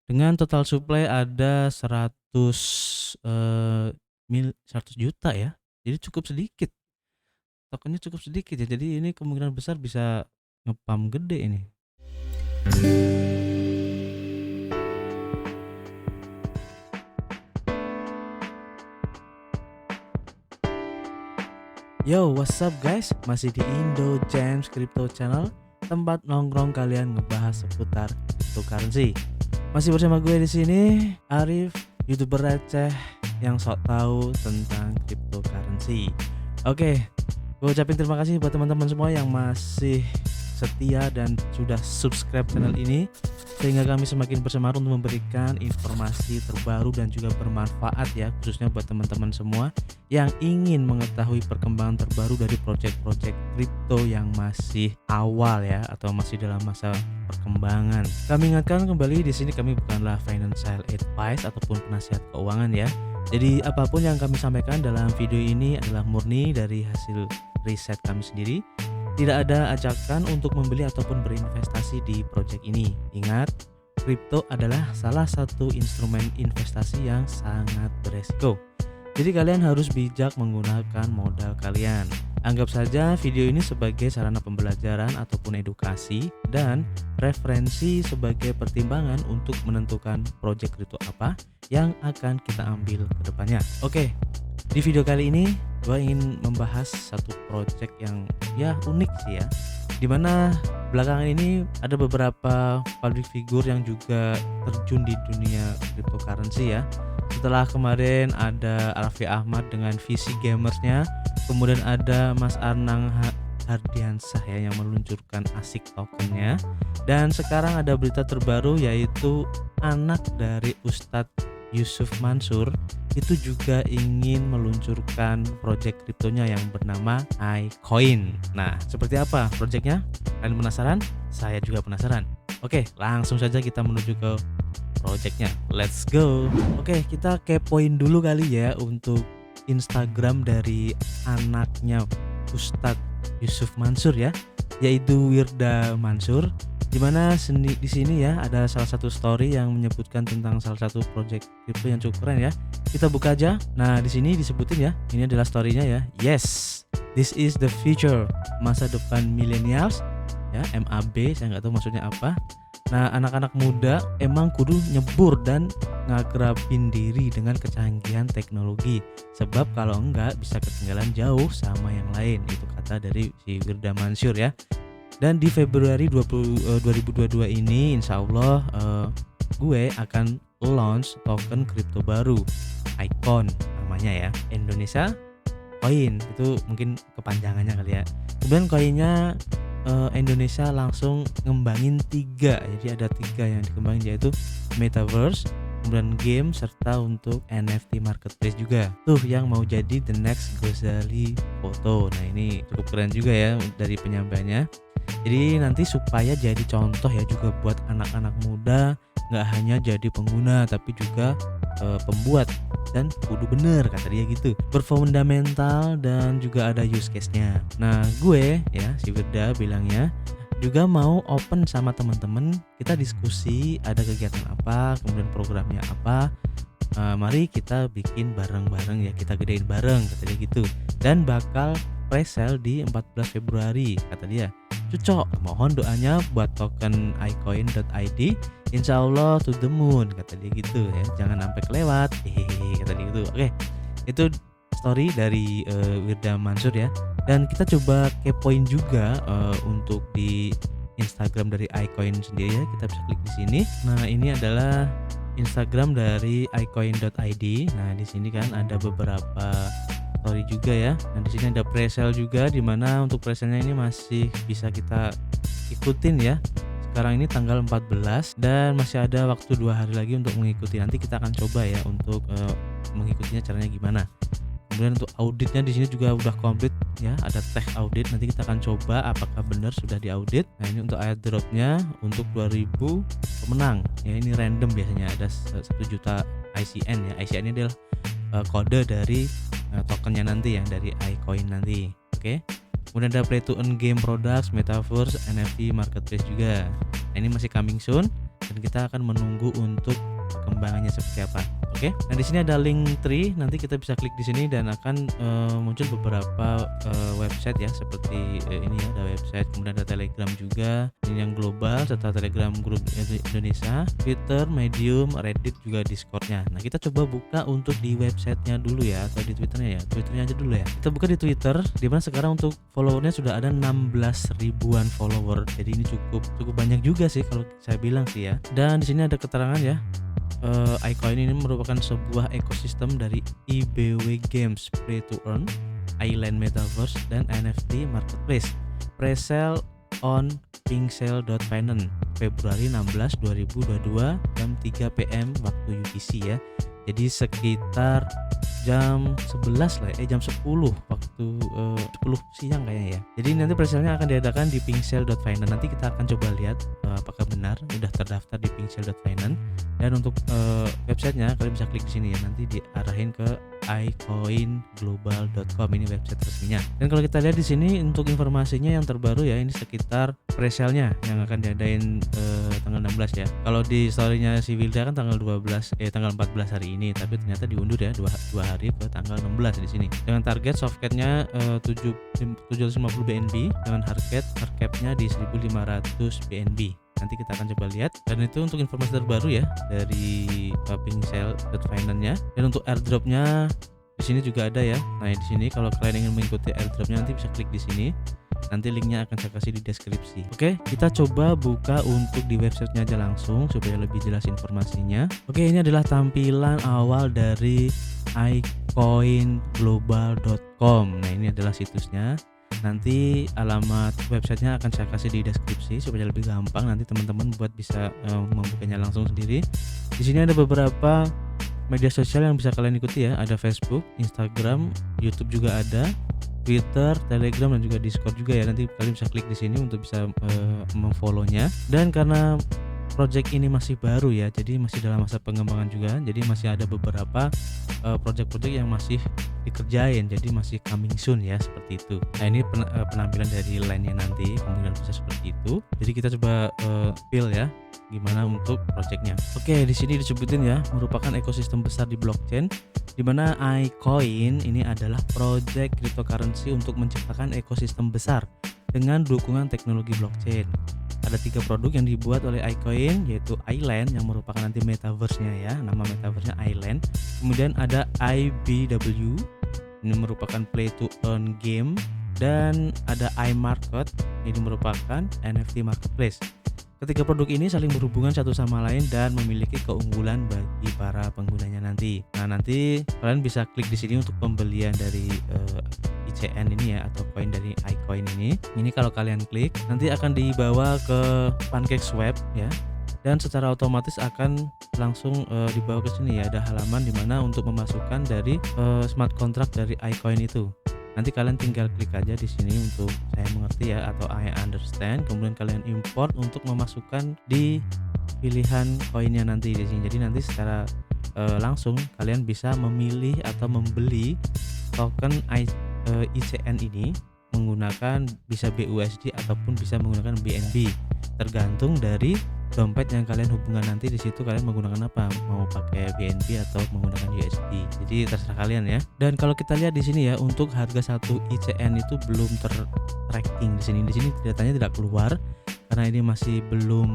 Dengan total supply ada 100 juta ya. Jadi cukup sedikit, tokennya cukup sedikit ya. Jadi ini kemungkinan besar bisa nge-pump gede ini. Yo, what's up guys? Masih di Indo James Crypto Channel, tempat nongkrong kalian ngebahas seputar cryptocurrency. Masih bersama gue di sini, Arif, YouTuber receh yang sok tahu tentang cryptocurrency. Oke, gue ucapin terima kasih buat teman-teman semua yang masih setia dan sudah subscribe channel ini, sehingga kami semakin bersemangat untuk memberikan informasi terbaru dan juga bermanfaat ya, khususnya buat teman-teman semua yang ingin mengetahui perkembangan terbaru dari project-project kripto yang masih awal ya, atau masih dalam masa perkembangan. Kami ingatkan kembali, di sini kami bukanlah financial advice ataupun penasihat keuangan ya. Jadi apapun yang kami sampaikan dalam video ini adalah murni dari hasil riset kami sendiri. Tidak ada ajakan untuk membeli ataupun berinvestasi di project ini. Ingat, kripto adalah salah satu instrumen investasi yang sangat beresiko. Jadi kalian harus bijak menggunakan modal kalian. Anggap saja video ini sebagai sarana pembelajaran ataupun edukasi, dan referensi sebagai pertimbangan untuk menentukan project kripto apa yang akan kita ambil ke depannya. Oke, di video kali ini gue ingin membahas satu project yang ya unik sih ya, dimana belakangan ini ada beberapa public figure yang juga terjun di dunia cryptocurrency ya. Setelah kemarin ada Raffi Ahmad dengan visi gamersnya, kemudian ada Mas Anang Hardiansyah ya yang meluncurkan ASIC tokennya, dan sekarang ada berita terbaru yaitu anak dari Ustadz Yusuf Mansur itu juga ingin meluncurkan project kriptonya yang bernama iCoin. Nah, seperti apa projectnya? Kalian penasaran? Saya juga penasaran. Oke, langsung saja kita menuju ke projectnya. Let's go. Oke, kita kepoin dulu kali ya untuk Instagram dari anaknya Ustadz Yusuf Mansur ya, yaitu Wirda Mansur. Dimana di sini ya ada salah satu story yang menyebutkan tentang salah satu project crypto yang cukup keren ya. Kita buka aja. Nah, di sini disebutin ya, ini adalah storynya ya. Yes, this is the future, masa depan millennials ya, MAB, saya nggak tahu maksudnya apa. Nah, anak-anak muda emang kudu nyebur dan ngagrapin diri dengan kecanggihan teknologi, sebab kalau enggak bisa ketinggalan jauh sama yang lain. Itu kata dari si Wirda Mansur ya. Dan di Februari 2022 ini insya Allah gue akan launch token kripto baru, iCoin namanya ya, Indonesia Coin, itu mungkin kepanjangannya kali ya. Kemudian koinnya Indonesia langsung ngembangin 3, jadi ada 3 yang dikembangin, yaitu Metaverse, kemudian game, serta untuk NFT marketplace juga tuh yang mau jadi the next Ghazali Photo. Nah, ini cukup keren juga ya dari penyampaiannya. Jadi nanti supaya jadi contoh ya juga buat anak-anak muda, nggak hanya jadi pengguna tapi juga pembuat, dan kudu bener kata dia gitu, berfundamental dan juga ada use case-nya. Nah, gue ya si Wirda bilangnya juga mau open sama teman-teman, kita diskusi ada kegiatan apa, kemudian programnya apa. Mari kita bikin bareng-bareng ya, kita gedein bareng kata dia gitu, dan bakal pre-sale di 14 Februari kata dia. Cocok, mohon doanya buat token iCoin.id, insya Allah to the moon kata dia gitu ya, jangan sampai kelewat hehehe kata dia gitu. Oke, itu story dari Wirda Mansur ya. Dan kita coba kepoin juga untuk di Instagram dari iCoin sendiri ya, kita bisa klik di sini. Nah, ini adalah Instagram dari iCoin.id. Nah, di sini kan ada beberapa story juga ya. Nah, di sini ada pre-sale juga, di mana untuk pre-sale-nya ini masih bisa kita ikutin ya. Sekarang ini tanggal 14 dan masih ada waktu 2 hari lagi untuk mengikuti. Nanti kita akan coba ya untuk mengikutinya caranya gimana. Kemudian untuk auditnya di sini juga udah komplit ya, ada tech audit. Nanti kita akan coba apakah benar sudah diaudit. Nah, ini untuk airdropnya untuk 2000 pemenang ya, ini random biasanya ada 1 juta ICN ya. ICN ini adalah kode dari tokennya nanti ya, dari iCoin nanti. Oke. Kemudian ada play to earn game products, metaverse, NFT marketplace juga. Nah, ini masih coming soon. dan kita akan menunggu untuk perkembangannya seperti apa. Oke. Nah, di sini ada link tree, nanti kita bisa klik di sini dan akan muncul beberapa website ya, seperti ini ya, ada website, kemudian ada Telegram juga, ini yang global serta Telegram grup Indonesia, Twitter, Medium, Reddit, juga Discordnya. Nah, kita coba buka untuk di websitenya dulu ya, atau di Twitternya ya. Twitternya aja dulu ya. Kita buka di Twitter, dimana sekarang untuk followernya sudah ada 16 ribuan follower. Jadi ini cukup banyak juga sih kalau saya bilang sih ya. Dan di sini ada keterangan ya. iCoin ini merupakan sebuah ekosistem dari IBW Games Play to Earn, Island Metaverse, dan NFT Marketplace. Presale on Pinkcell.finance Februari 16, 2022 jam 3 PM waktu UTC ya. Jadi sekitar jam 11 lah, jam 10 waktu 10 siang kayaknya ya. Jadi nanti presale-nya akan diadakan di Pinkcell.finance. Nanti kita akan coba lihat apakah benar udah terdaftar di Pinkcell.finance. Dan untuk websitenya kalian bisa klik di sini ya, nanti diarahin ke icoinglobal.com, ini website resminya. Dan kalau kita lihat di sini untuk informasinya yang terbaru ya, ini sekitar presale-nya yang akan diadain tanggal 16 ya. Kalau di story-nya si Wilda kan tanggal 14 hari ini, tapi ternyata diundur ya 2 hari ke tanggal 16 di sini. Dengan target soft cap-nya 750 BNB dengan hard cap-nya di 1500 BNB. Nanti kita akan coba lihat, dan itu untuk informasi terbaru ya dari Pinkcell.finance-nya. Dan untuk airdrop-nya di sini juga ada ya. Nah, di sini kalau kalian ingin mengikuti airdrop-nya nanti bisa klik di sini. Nanti linknya akan saya kasih di deskripsi. Oke, kita coba buka untuk di websitenya aja langsung supaya lebih jelas informasinya. Oke, ini adalah tampilan awal dari icoinglobal.com. Nah, ini adalah situsnya. Nanti alamat websitenya akan saya kasih di deskripsi supaya lebih gampang nanti teman-teman buat bisa membukanya langsung sendiri. Di sini ada beberapa media sosial yang bisa kalian ikuti ya. Ada Facebook, Instagram, YouTube juga ada, Twitter, Telegram, dan juga Discord juga ya. Nanti kalian bisa klik di sini untuk bisa memfollow-nya. Dan karena project ini masih baru ya, jadi masih dalam masa pengembangan juga. Jadi masih ada beberapa project-project yang masih dikerjain, jadi masih coming soon ya, seperti itu. Nah, ini penampilan dari line-nya nanti kemungkinan bisa seperti itu. Jadi kita coba feel ya gimana untuk projectnya. Oke, di sini disebutin ya, merupakan ekosistem besar di blockchain, di mana iCoin ini adalah project cryptocurrency untuk menciptakan ekosistem besar dengan dukungan teknologi blockchain. Ada 3 produk yang dibuat oleh iCoin, yaitu Island yang merupakan nanti metaverse-nya ya, nama metaverse-nya Island. Kemudian ada IBW, ini merupakan play to earn game, dan ada iMarket, ini merupakan NFT marketplace. Ketiga produk ini saling berhubungan satu sama lain dan memiliki keunggulan bagi para penggunanya nanti. Nah, nanti kalian bisa klik di sini untuk pembelian dari ICN ini ya, atau koin dari iCoin ini. Ini kalau kalian klik nanti akan dibawa ke PancakeSwap ya, dan secara otomatis akan langsung dibawa ke sini ya. Ada halaman dimana untuk memasukkan dari smart contract dari iCoin itu. Nanti kalian tinggal klik aja di sini untuk saya mengerti ya, atau I understand. Kemudian kalian import untuk memasukkan di pilihan koinnya nanti di sini. Jadi nanti secara langsung kalian bisa memilih atau membeli token ICN ini menggunakan bisa BUSD ataupun bisa menggunakan BNB, tergantung dari dompet yang kalian hubungkan. Nanti di situ kalian menggunakan apa, mau pakai BNB atau menggunakan USD, jadi terserah kalian ya. Dan kalau kita lihat di sini ya, untuk harga 1 ICN itu belum tracking di sini. Di sini datanya tidak keluar karena ini masih belum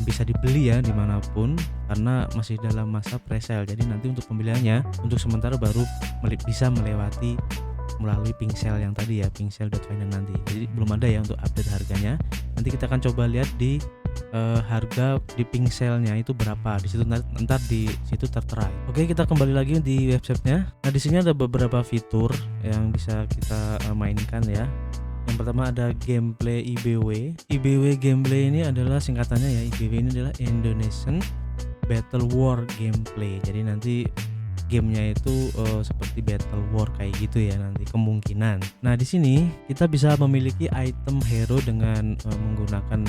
bisa dibeli ya dimanapun, karena masih dalam masa presale. Jadi nanti untuk pembeliannya untuk sementara baru bisa melewati melalui Pinkcell yang tadi ya, Pinkcell.finance nanti. Jadi belum ada ya untuk update harganya. Nanti kita akan coba lihat di harga di Pinkcell-nya itu berapa. Di situ ntar di situ tertera. Oke, kita kembali lagi di websitenya. Nah, di sini ada beberapa fitur yang bisa kita mainkan ya. Yang pertama ada gameplay IBW. IBW gameplay ini adalah singkatannya ya. IBW ini adalah Indonesian Battle War Gameplay. Jadi nanti gamenya itu seperti battle war kayak gitu ya nanti kemungkinan. Nah, di sini kita bisa memiliki item hero dengan menggunakan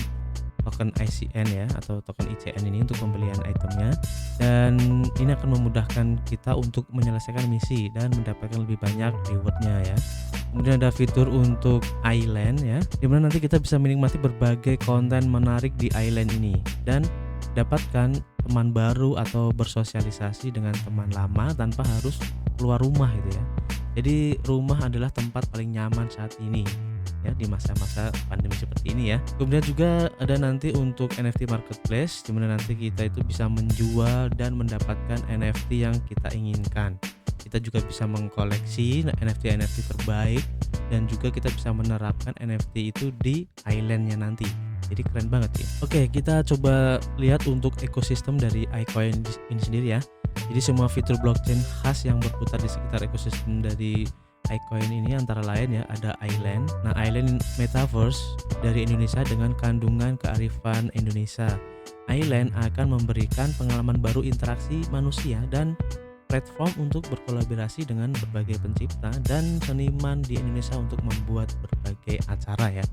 token ICN ya, atau token ICN ini untuk pembelian itemnya, dan ini akan memudahkan kita untuk menyelesaikan misi dan mendapatkan lebih banyak rewardnya ya. Kemudian ada fitur untuk island ya, dimana nanti kita bisa menikmati berbagai konten menarik di island ini dan dapatkan teman baru atau bersosialisasi dengan teman lama tanpa harus keluar rumah gitu ya. Jadi rumah adalah tempat paling nyaman saat ini ya, di masa-masa pandemi seperti ini ya. Kemudian juga ada nanti untuk NFT marketplace, dimana nanti kita itu bisa menjual dan mendapatkan NFT yang kita inginkan. Kita juga bisa mengkoleksi NFT terbaik dan juga kita bisa menerapkan NFT itu di islandnya nanti. Jadi keren banget ya. Oke, kita coba lihat untuk ekosistem dari iCoin ini sendiri ya. Jadi semua fitur blockchain khas yang berputar di sekitar ekosistem dari iCoin ini antara lain ya, ada Island. Nah, Island Metaverse dari Indonesia dengan kandungan kearifan Indonesia. Island akan memberikan pengalaman baru interaksi manusia dan platform untuk berkolaborasi dengan berbagai pencipta dan seniman di Indonesia untuk membuat berbagai acara ya.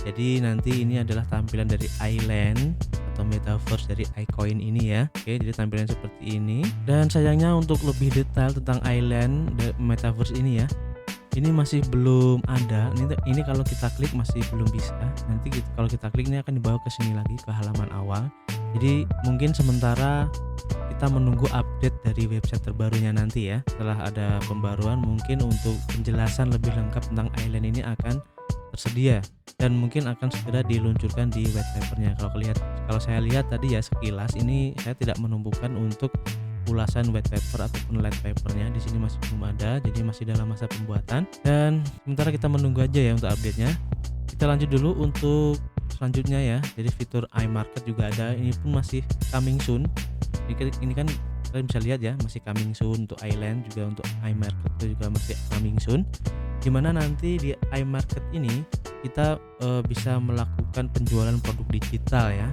Jadi nanti ini adalah tampilan dari Island atau Metaverse dari iCoin ini ya. Oke, jadi tampilan seperti ini. Dan sayangnya untuk lebih detail tentang Island Metaverse ini ya, ini masih belum ada. Ini kalau kita klik masih belum bisa. Nanti kalau kita klik ini akan dibawa ke sini lagi ke halaman awal. Jadi mungkin sementara kita menunggu update dari website terbarunya nanti ya. Setelah ada pembaruan mungkin untuk penjelasan lebih lengkap tentang Island ini akan tersedia dan mungkin akan segera diluncurkan di white papernya. Kalau saya lihat tadi ya sekilas ini saya tidak menumbuhkan untuk ulasan white paper ataupun light papernya, di sini masih belum ada, jadi masih dalam masa pembuatan dan sementara kita menunggu aja ya untuk update-nya. Kita lanjut dulu untuk selanjutnya ya. Jadi fitur iMarket juga ada, ini pun masih coming soon. Ini kan kalian bisa lihat ya, masih coming soon untuk Island, juga untuk iMarket itu juga masih coming soon. Dimana nanti di iMarket ini kita bisa melakukan penjualan produk digital ya.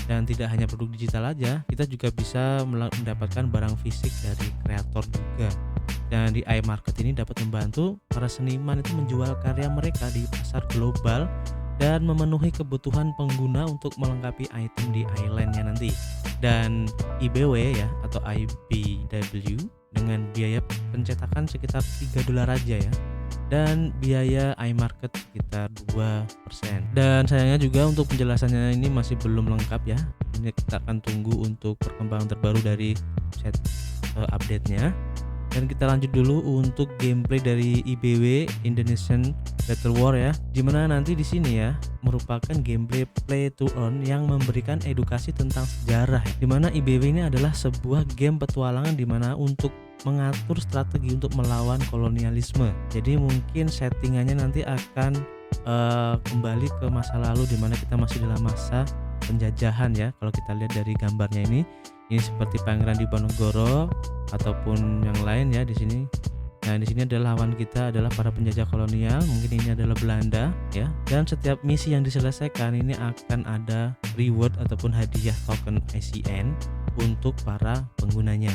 Dan tidak hanya produk digital aja, kita juga bisa mendapatkan barang fisik dari kreator juga. Dan di iMarket ini dapat membantu para seniman itu menjual karya mereka di pasar global dan memenuhi kebutuhan pengguna untuk melengkapi item di islandnya nanti. Dan IBW ya atau IBW dengan biaya pencetakan sekitar $3 aja ya. Dan biaya iMarket sekitar 2%. Dan sayangnya juga untuk penjelasannya ini masih belum lengkap ya. Ini kita akan tunggu untuk perkembangan terbaru dari set update-nya. Dan kita lanjut dulu untuk gameplay dari IBW Indonesian Battle War ya. Dimana nanti di sini ya merupakan gameplay play to earn yang memberikan edukasi tentang sejarah. Dimana IBW ini adalah sebuah game petualangan dimana untuk mengatur strategi untuk melawan kolonialisme. Jadi mungkin settingannya nanti akan kembali ke masa lalu dimana kita masih dalam masa penjajahan ya. Kalau kita lihat dari gambarnya ini seperti Pangeran Diponegoro ataupun yang lain ya di sini. Nah, di sini adalah lawan kita adalah para penjajah kolonial, mungkin ini adalah Belanda ya. Dan setiap misi yang diselesaikan ini akan ada reward ataupun hadiah token ICN untuk para penggunanya.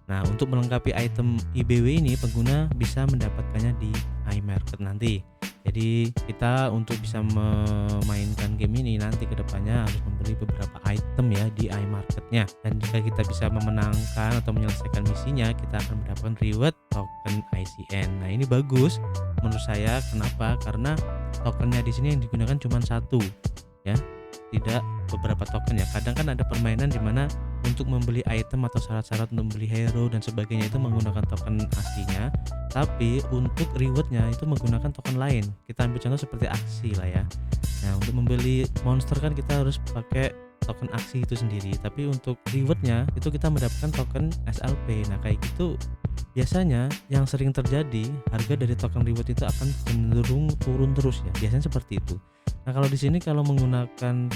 Nah, untuk melengkapi item IBW ini pengguna bisa mendapatkannya di iMarket nanti. Jadi kita untuk bisa memainkan game ini nanti kedepannya harus membeli beberapa item ya di iMarketnya. Dan jika kita bisa memenangkan atau menyelesaikan misinya, kita akan mendapatkan reward token ICN. Nah, ini bagus menurut saya. Kenapa? Karena tokennya di sini yang digunakan cuma satu ya, tidak beberapa token ya. Kadang kan ada permainan di mana untuk membeli item atau syarat-syarat untuk membeli hero dan sebagainya itu menggunakan token aslinya, tapi untuk rewardnya itu menggunakan token lain. Kita ambil contoh seperti aksi lah ya. Nah, untuk membeli monster kan kita harus pakai token aksi itu sendiri, tapi untuk rewardnya itu kita mendapatkan token SLP. Nah, kayak gitu biasanya yang sering terjadi, harga dari token reward itu akan cenderung turun terus ya, biasanya seperti itu. Nah, kalau di sini kalau menggunakan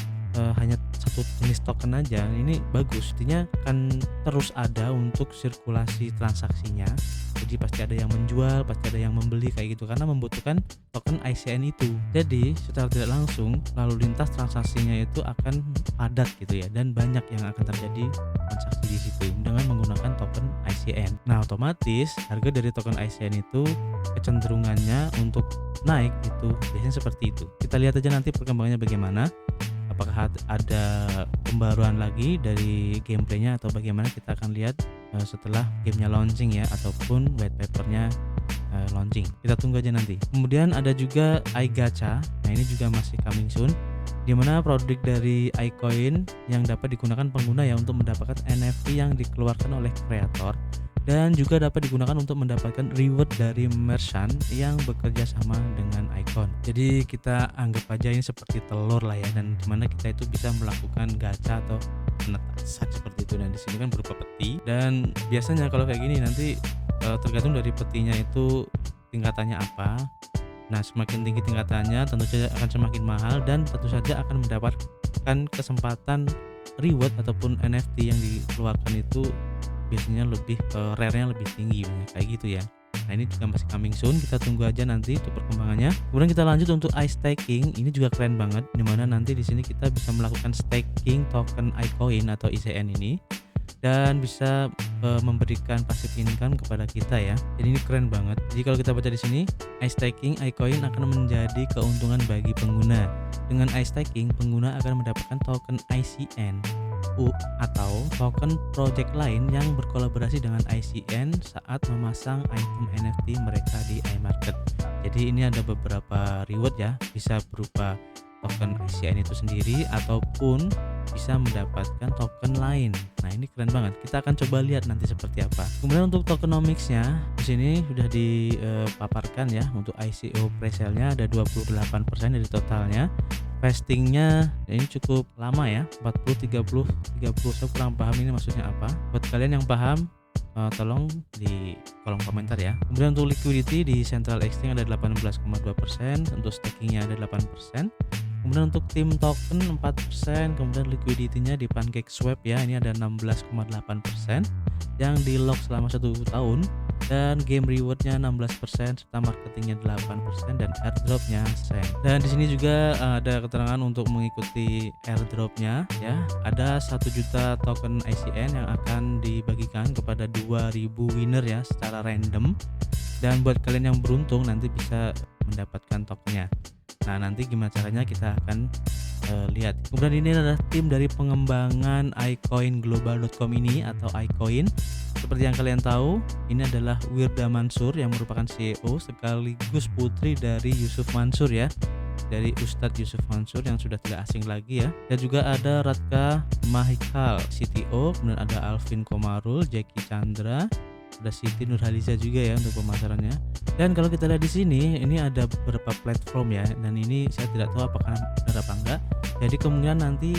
hanya satu jenis token aja, ini bagus, artinya akan terus ada untuk sirkulasi transaksinya. Jadi pasti ada yang menjual, pasti ada yang membeli kayak gitu, karena membutuhkan token ICN itu. Jadi secara tidak langsung lalu lintas transaksinya itu akan padat gitu ya, dan banyak yang akan terjadi transaksi di situ dengan menggunakan token ICN. Nah, otomatis harga dari token ICN itu kecenderungannya untuk naik itu biasanya seperti itu. Kita lihat aja nanti perkembangannya bagaimana. Apakah ada pembaruan lagi dari gameplaynya atau bagaimana, kita akan lihat setelah gamenya launching ya, ataupun white papernya launching. Kita tunggu aja nanti. Kemudian ada juga iGacha. Nah ini juga masih coming soon, dimana produk dari iCoin yang dapat digunakan pengguna ya untuk mendapatkan NFT yang dikeluarkan oleh kreator, dan juga dapat digunakan untuk mendapatkan reward dari merchant yang bekerja sama dengan iCoin. Jadi kita anggap aja ini seperti telur lah ya, dan dimana kita itu bisa melakukan gacha atau penetasan seperti itu. Dan di sini kan berupa peti, dan biasanya kalau kayak gini nanti tergantung dari petinya itu tingkatannya apa. Nah semakin tinggi tingkatannya tentu saja akan semakin mahal, dan tentu saja akan mendapatkan kesempatan reward ataupun NFT yang dikeluarkan itu biasanya lebih rare-nya lebih tinggi kayak gitu ya. Nah ini juga masih coming soon, kita tunggu aja nanti untuk perkembangannya. Kemudian kita lanjut untuk iStaking. Ini juga keren banget, dimana nanti di sini kita bisa melakukan staking token iCoin atau ICN ini, dan bisa memberikan passive income kepada kita ya. Jadi ini keren banget. Jadi kalau kita baca di sini, iStaking iCoin akan menjadi keuntungan bagi pengguna. Dengan iStaking, pengguna akan mendapatkan token ICN atau token project lain yang berkolaborasi dengan ICN saat memasang item NFT mereka di iMarket. Jadi ini ada beberapa reward ya, bisa berupa token ICN itu sendiri ataupun bisa mendapatkan token lain. Nah ini keren banget. Kita akan coba lihat nanti seperti apa. Kemudian untuk tokenomics-nya di sini sudah dipaparkan ya. Untuk ICO pre-sale-nya ada 28% dari totalnya. Vestingnya ini cukup lama ya, 40 30 30. Saya kurang paham ini maksudnya apa. Buat kalian yang paham tolong di kolom komentar ya. Kemudian untuk liquidity di Central Exchange ada 18,2%, untuk stakingnya ada 8%. Kemudian untuk tim token 4%, kemudian liquidity-nya di PancakeSwap ya, ini ada 16,8% yang di lock selama 1 tahun, dan game reward-nya 16%, serta marketingnya 8%, dan airdrop-nya sen. Dan di sini juga ada keterangan untuk mengikuti airdrop-nya ya. Ada 1 juta token ICN yang akan dibagikan kepada 2000 winner ya secara random. Dan buat kalian yang beruntung nanti bisa mendapatkan tokennya. Nah nanti gimana caranya kita akan lihat. Kemudian ini adalah tim dari pengembangan iCoinglobal.com ini atau iCoin. Seperti yang kalian tahu, ini adalah Wirda Mansur yang merupakan CEO sekaligus putri dari Yusuf Mansur ya, dari Ustadz Yusuf Mansur yang sudah tidak asing lagi ya. Dan juga ada Radka Mahikal CTO, kemudian ada Alvin Komarul, Jackie Chandra, ada Siti Nurhaliza juga ya untuk pemasarannya. Dan kalau kita lihat di sini, ini ada beberapa platform ya, dan ini saya tidak tahu apakah benar apa enggak. Jadi kemungkinan nanti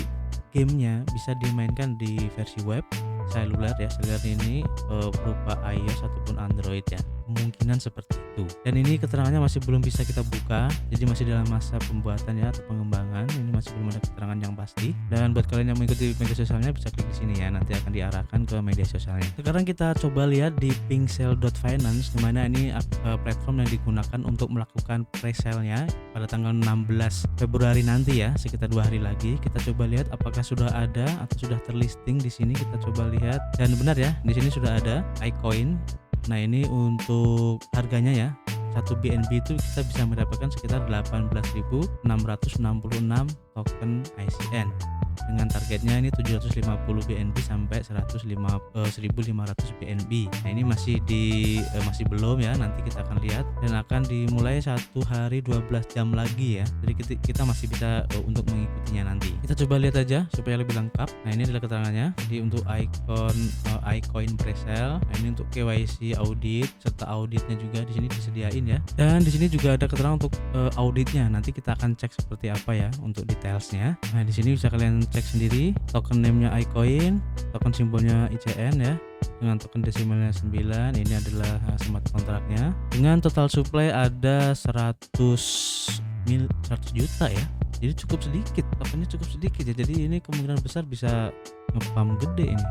gamenya bisa dimainkan di versi web, seluler ya, seluler ini berupa iOS ataupun Android ya, kemungkinan seperti itu. Dan ini keterangannya masih belum bisa kita buka, jadi masih dalam masa pembuatan ya atau pengembangan. Ini masih belum ada keterangan yang pasti. Dan buat kalian yang mengikuti media sosialnya bisa klik di sini ya, nanti akan diarahkan ke media sosialnya. Sekarang kita coba lihat di pinksale.finance, dimana ini platform yang digunakan untuk melakukan pre-sale-nya pada tanggal 16 Februari nanti ya, sekitar 2 hari lagi. Kita coba lihat apakah sudah ada atau sudah terlisting di sini. Kita coba lihat, dan benar ya, di sini sudah ada iCoin. Nah ini untuk harganya ya, 1 BNB itu kita bisa mendapatkan sekitar 18.666 token ICN, dengan targetnya ini 750 BNB sampai 1.500 BNB. Nah ini masih masih belum ya, nanti kita akan lihat, dan akan dimulai 1 hari 12 jam lagi ya, jadi kita masih bisa untuk mengikutinya nanti. Kita coba lihat aja supaya lebih lengkap. Nah ini adalah keterangannya. Jadi untuk iCoin presale, nah ini untuk KYC audit, serta auditnya juga di sini disediain ya. Dan di sini juga ada keterangan untuk auditnya. Nanti kita akan cek seperti apa ya untuk detailsnya. Nah di sini bisa kalian cek sendiri. Token name-nya iCoin, token simbolnya ICN ya, dengan token desimalnya 9. Ini adalah smart kontraknya. Dengan total supply ada 100 juta ya. Jadi cukup sedikit, tokennya cukup sedikit ya. Jadi ini kemungkinan besar bisa nge-pump gede ini.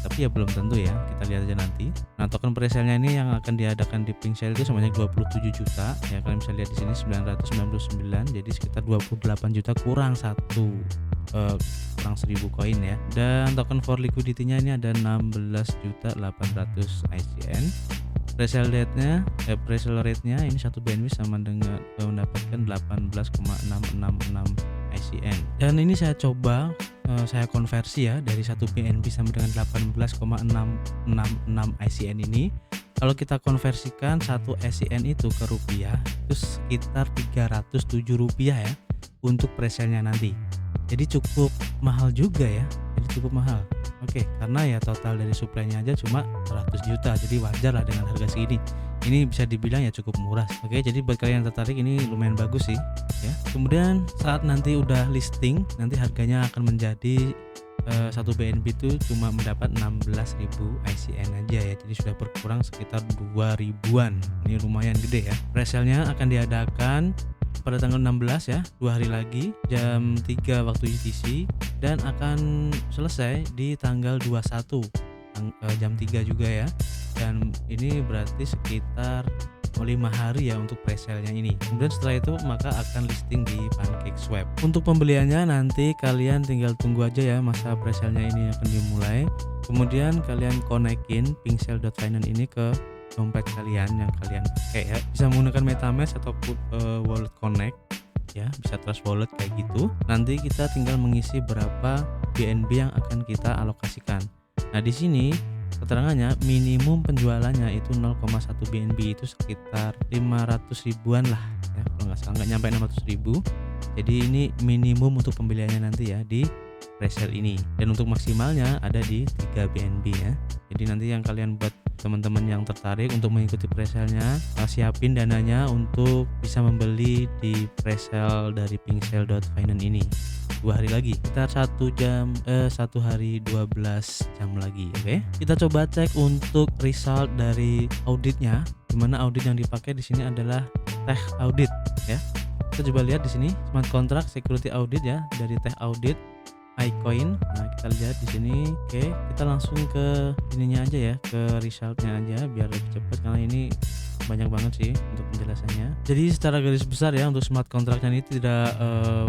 Tapi ya belum tentu ya, kita lihat aja nanti. Nah, token presale-nya ini yang akan diadakan di Pinksale itu sebanyak 27 juta. Ya, kalian bisa lihat di sini 999. Jadi sekitar 28 juta kurang 1000 koin ya. Dan token for liquidity-nya ini ada 16.800 ICN. Presale date-nya, presale rate-nya ini 1 BNB sama dengan mendapatkan 18,666 ICN. Dan ini saya coba saya konversi ya dari 1 BNB sama dengan 18,666 ICN ini. Kalau kita konversikan 1 SCN itu ke rupiah itu sekitar Rp307 ya untuk presale-nya nanti. Jadi cukup mahal juga ya. Jadi cukup mahal. Oke, karena ya total dari supply-nya aja cuma 100 juta. Jadi wajar lah dengan harga segini. Ini bisa dibilang ya cukup murah. Oke, jadi buat kalian yang tertarik ini lumayan bagus sih ya. Kemudian saat nanti udah listing, nanti harganya akan menjadi satu BNB itu cuma mendapat 16.000 ICN aja ya. Jadi sudah berkurang sekitar 2 ribuan. Ini lumayan gede ya. Presale-nya akan diadakan pada tanggal 16 ya, 2 hari lagi jam 3 waktu UTC, dan akan selesai di tanggal 21 jam 3 juga ya. Dan ini berarti sekitar 5 hari ya untuk presale-nya ini. Kemudian setelah itu maka akan listing di PancakeSwap. Untuk pembeliannya nanti kalian tinggal tunggu aja ya, masa presale-nya ini akan dimulai. Kemudian kalian konekin Pincel.finance ini ke dompet kalian yang kalian pakai ya. Bisa menggunakan MetaMask ataupun Wallet Connect ya, bisa Trust Wallet kayak gitu. Nanti kita tinggal mengisi berapa BNB yang akan kita alokasikan. Nah, di sini keterangannya minimum penjualannya itu 0,1 BNB itu sekitar 500 ribuan lah ya, kalau nggak salah nggak nyampe 600 ribu. Jadi ini minimum untuk pembeliannya nanti ya di presale ini, dan untuk maksimalnya ada di 3 BNB ya. Jadi nanti yang kalian buat teman-teman yang tertarik untuk mengikuti presale-nya, siapin dananya untuk bisa membeli di presale dari Pincel.finance ini. 2 hari lagi, kita 1 hari 12 jam lagi. Oke, kita coba cek untuk result dari auditnya. Dimana audit yang dipakai di sini adalah Tech Audit ya. Kita coba lihat di sini smart contract security audit ya, dari Tech Audit iCoin. Nah, kita lihat di sini. Oke, kita langsung ke ininya aja ya, ke resultnya aja biar lebih cepat karena ini banyak banget sih untuk penjelasannya. Jadi secara garis besar ya, untuk smart contract ini tidak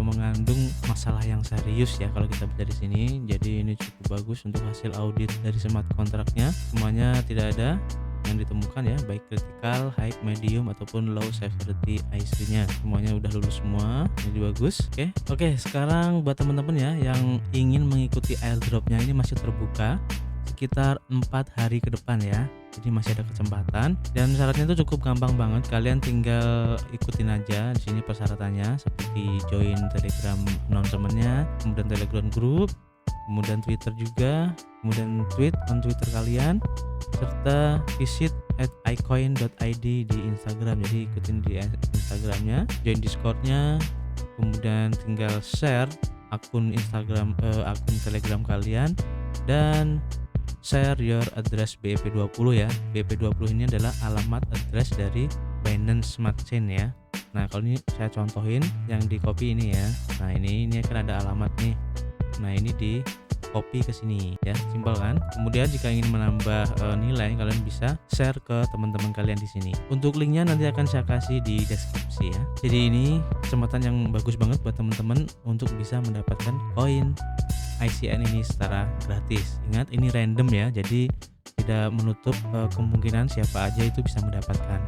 mengandung masalah yang serius ya kalau kita baca di sini. Jadi ini cukup bagus untuk hasil audit dari smart contractnya. Semuanya tidak ada yang ditemukan ya, baik critical, high, medium ataupun low severity IC-nya. Semuanya udah lulus semua. Jadi bagus. Oke, sekarang buat teman-teman ya yang ingin mengikuti airdropnya, ini masih terbuka sekitar 4 hari ke depan ya. Jadi masih ada kesempatan, dan syaratnya itu cukup gampang banget. Kalian tinggal ikutin aja di sini persyaratannya, seperti join Telegram announcement-nya, kemudian Telegram group, kemudian Twitter juga, kemudian tweet on Twitter kalian, serta visit @icoin.id di Instagram. Jadi ikutin di Instagramnya, join Discordnya, kemudian tinggal share akun Instagram, akun Telegram kalian, dan share your address BEP20 ya. BEP20 ini adalah alamat address dari Binance Smart Chain ya. Nah, kalau ini saya contohin yang di copy ini ya. Nah, ini akan ada alamat nih. Nah, ini di copy ke sini ya, simpel kan. Kemudian jika ingin menambah nilai, kalian bisa share ke teman-teman kalian di sini. Untuk linknya nanti akan saya kasih di deskripsi ya. Jadi ini kesempatan yang bagus banget buat teman-teman untuk bisa mendapatkan koin ICN ini secara gratis. Ingat, ini random ya, jadi tidak menutup kemungkinan siapa aja itu bisa mendapatkan.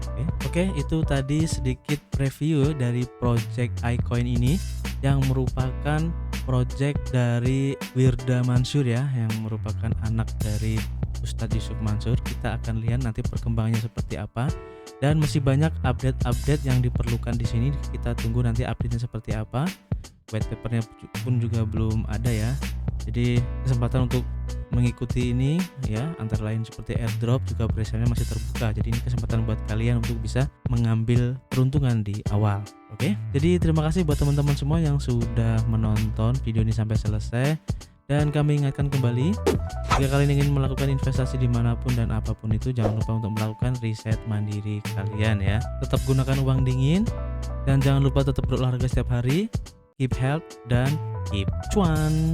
Oke, itu tadi sedikit preview dari project iCoin ini yang merupakan project dari Wirda Mansur ya, yang merupakan anak dari Ustadz Yusuf Mansur. Kita akan lihat nanti perkembangannya seperti apa, dan masih banyak update-update yang diperlukan di sini. Kita tunggu nanti update-nya seperti apa. White papernya pun juga belum ada ya. Jadi kesempatan untuk mengikuti ini ya, antara lain seperti airdrop, juga presale-nya masih terbuka. Jadi ini kesempatan buat kalian untuk bisa mengambil peruntungan di awal. Oke, jadi terima kasih buat teman-teman semua yang sudah menonton video ini sampai selesai. Dan kami ingatkan kembali, jika kalian ingin melakukan investasi dimanapun dan apapun itu, jangan lupa untuk melakukan riset mandiri kalian ya. Tetap gunakan uang dingin, dan jangan lupa tetap berolahraga setiap hari. Keep health dan keep cuan.